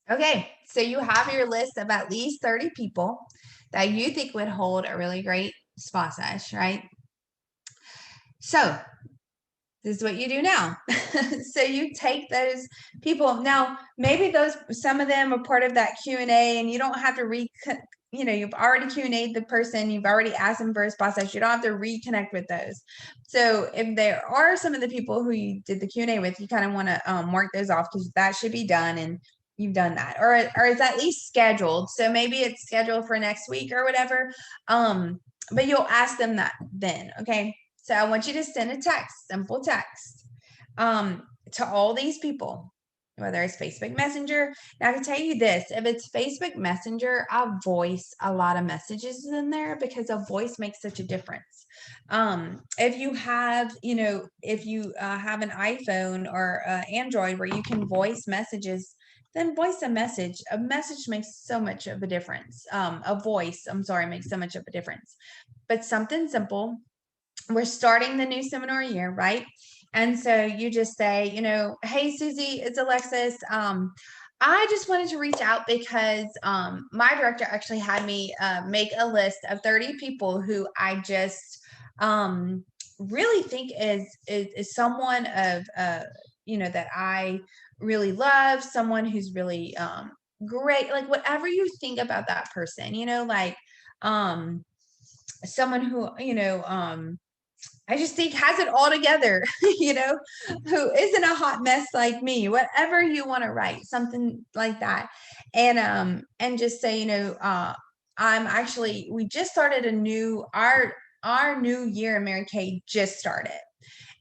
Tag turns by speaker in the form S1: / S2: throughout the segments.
S1: Okay, so you have your list of at least 30 people that you think would hold a really great spa sesh, right? So this is what you do now. So you take those people. Now, maybe some of them are part of that Q&A, and you don't have to you've already Q&A'd the person, you've already asked them for a spa sesh. You don't have to reconnect with those. So if there are some of the people who you did the Q&A with, you kind of want to mark those off because that should be done, and you've done that, or it's at least scheduled. So maybe it's scheduled for next week or whatever. But you'll ask them that then, okay? So I want you to send a text, simple text, to all these people, whether it's Facebook Messenger. Now I can tell you this, if it's Facebook Messenger, I voice a lot of messages in there because a voice makes such a difference. If you have, if you have an iPhone or Android where you can voice messages, then voice a message. A message makes so much of a difference. A voice, I'm sorry, makes so much of a difference. But something simple. We're starting the new seminar year, right? And so you just say, hey, Susie, it's Alexis. I just wanted to reach out because my director actually had me make a list of 30 people who I just really think is someone of, that I really love, someone who's really great, like whatever you think about that person, like someone who, I just think has it all together, who isn't a hot mess like me, whatever you want to write, something like that. And just say, we just started our new year in Mary Kay just started.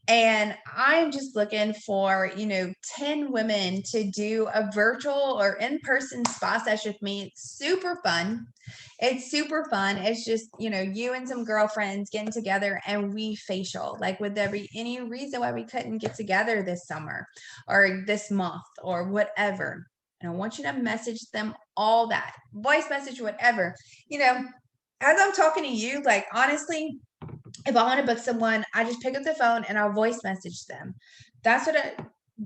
S1: And I'm just looking for, 10 women to do a virtual or in-person spa session with me. It's super fun. It's super fun. It's just, you and some girlfriends getting together and we facial. Like, would there be any reason why we couldn't get together this summer or this month or whatever? And I want you to message them all that. Voice message, whatever. As I'm talking to you, like, honestly, if I want to book someone, I just pick up the phone and I'll voice message them. That's what I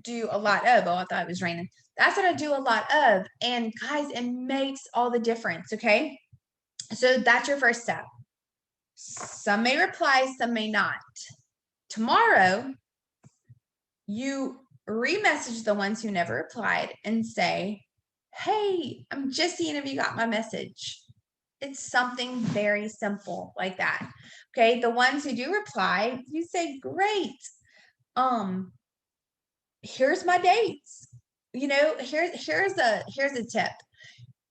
S1: do a lot of. Oh, I thought it was raining. That's what I do a lot of. And guys, it makes all the difference. Okay. So that's your first step. Some may reply, some may not. Tomorrow, you remessage the ones who never replied and say, hey, I'm just seeing if you got my message. It's something very simple like that. Okay. The ones who do reply, you say, great. Here's my dates. Here's a tip.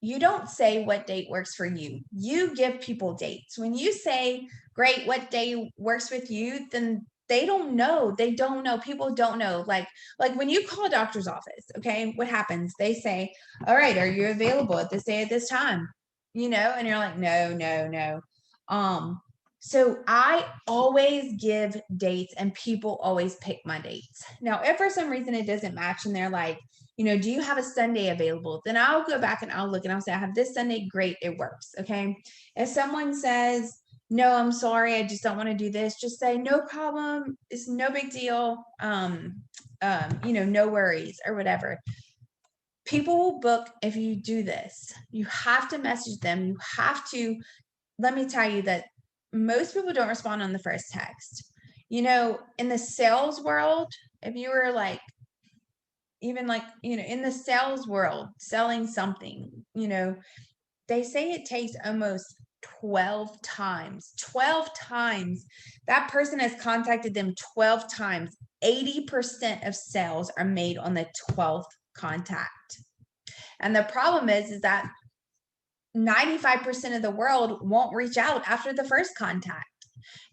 S1: You don't say what date works for you. You give people dates. When you say, great, what day works with you, then they don't know. They don't know. People don't know. Like when you call a doctor's office, okay, what happens? They say, all right, are you available at this day at this time? And you're like, no, no, no. So I always give dates and people always pick my dates. Now, if for some reason it doesn't match and they're like, do you have a Sunday available? Then I'll go back and I'll look and I'll say, I have this Sunday. Great. It works. Okay. If someone says, no, I'm sorry, I just don't want to do this, just say, no problem. It's no big deal. No worries or whatever. People will book if you do this. You have to message them. You have to, let me tell you that most people don't respond on the first text. In the sales world, if you were like, even like, in the sales world, selling something, they say it takes almost 12 times. 12 times. That person has contacted them 12 times. 80% of sales are made on the 12th contact. And the problem is that 95% of the world won't reach out after the first contact.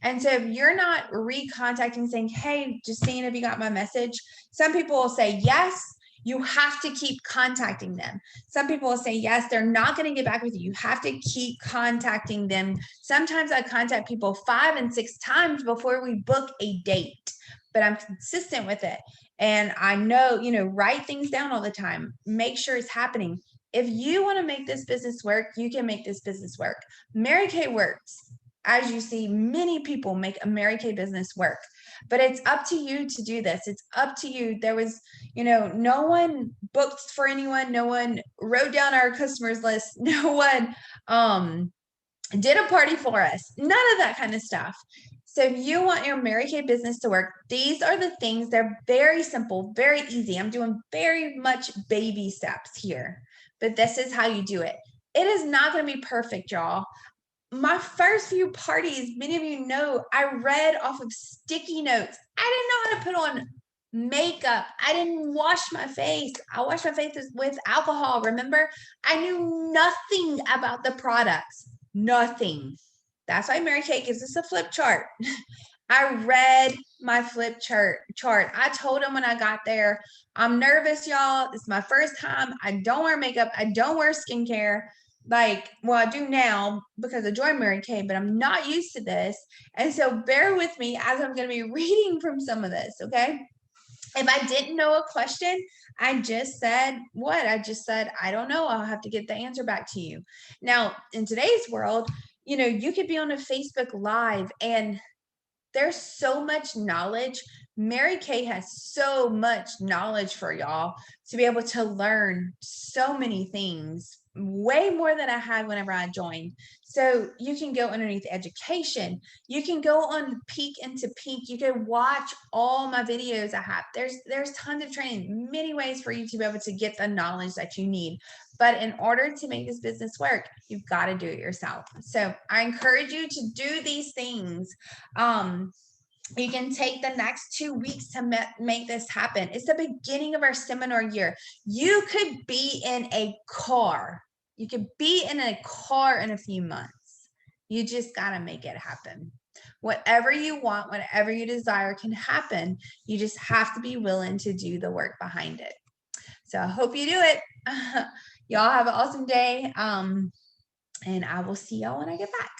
S1: And so if you're not recontacting saying, hey, just seeing if you got my message, some people will say yes. You have to keep contacting them. Some people will say yes, they're not going to get back with you. You have to keep contacting them. Sometimes I contact people 5 and 6 times before we book a date, but I'm consistent with it. And I know, write things down all the time. Make sure it's happening. If you want to make this business work, you can make this business work. Mary Kay works. As you see, many people make a Mary Kay business work. but it's up to you to do this. It's up to you. There was, no one booked for anyone. No one wrote down our customers list. No one, did a party for us. None of that kind of stuff. So if you want your Mary Kay business to work, these are the things. They're very simple, very easy. I'm doing very much baby steps here, but this is how you do it. It is not going to be perfect, y'all. My first few parties, many of you know, I read off of sticky notes. I didn't know how to put on makeup. I didn't wash my face. I washed my face with alcohol. Remember, I knew nothing about the products. Nothing. That's why Mary Kay gives us a flip chart. I read my flip chart. I told them when I got there, I'm nervous, y'all. This is my first time. I don't wear makeup. I don't wear skincare. Well, I do now because I joined Mary Kay, but I'm not used to this. And so bear with me as I'm going to be reading from some of this, okay? If I didn't know a question, I just said what? I just said, I don't know. I'll have to get the answer back to you. Now, in today's world, you could be on a Facebook Live and there's so much knowledge. Mary Kay has so much knowledge for y'all to be able to learn so many things, way more than I had whenever I joined. So you can go underneath education. You can go on Peek into Pink. You can watch all my videos I have. There's tons of training, many ways for you to be able to get the knowledge that you need. But in order to make this business work, you've got to do it yourself. So I encourage you to do these things. You can take the next 2 weeks to make this happen. It's the beginning of our seminar year. You could be in a car. You could be in a car in a few months. You just got to make it happen. Whatever you want, whatever you desire can happen. You just have to be willing to do the work behind it. So I hope you do it. Y'all have an awesome day. And I will see y'all when I get back.